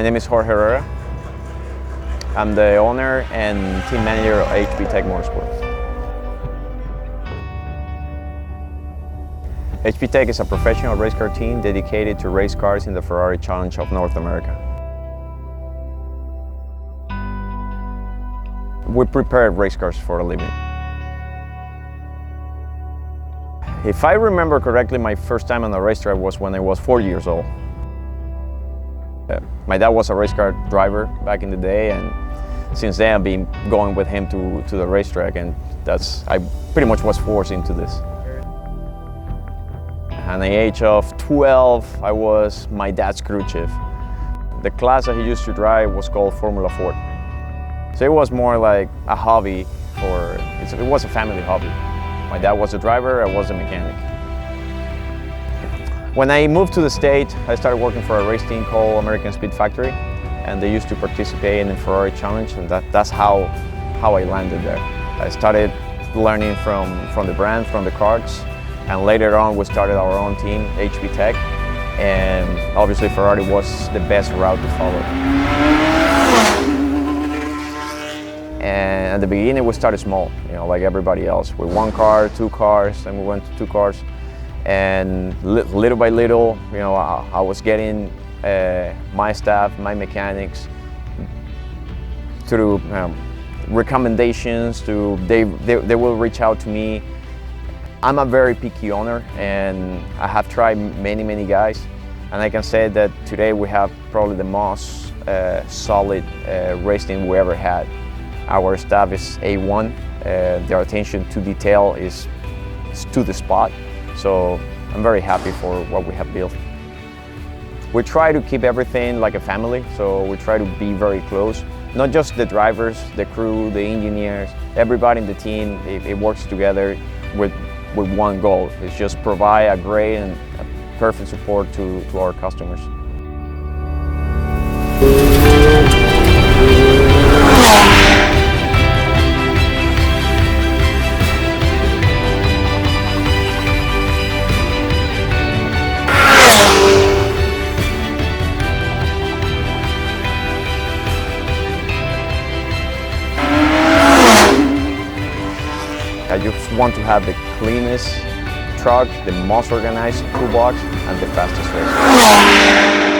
name is Jorge Herrera. I'm the owner and team manager of HPTech Motorsport. HPTech is a professional race car team dedicated to race cars in the Ferrari Challenge of North America. We prepare race cars for a living. If I remember correctly, my first time on a racetrack was when I was 4 years old. My dad was a race car driver back in the day, and since then I've been going with him to the racetrack, and I pretty much was forced into this. At the age of 12, I was my dad's crew chief. The class that he used to drive was called Formula Ford. So it was more like a hobby, it was a family hobby. My dad was a driver, I was a mechanic. When I moved to the States, I started working for a race team called American Speed Factory, and they used to participate in the Ferrari Challenge, and that's how I landed there. I started learning from the brand, from the carts, and later on we started our own team, HPTech, and obviously Ferrari was the best route to follow. And at the beginning we started small, like everybody else, with 1 car, 2 cars, and we went to 2 cars. And little by little, I was getting my staff, my mechanics, through recommendations. They will reach out to me. I'm a very picky owner, and I have tried many guys, and I can say that today we have probably the most solid race team we ever had. Our staff is A1. Their attention to detail is to the spot. So I'm very happy for what we have built. We try to keep everything like a family, so we try to be very close. Not just the drivers, the crew, the engineers, everybody in the team, it works together with one goal. It's just provide a great and a perfect support to our customers. I just want to have the cleanest truck, the most organized toolbox, and the fastest race.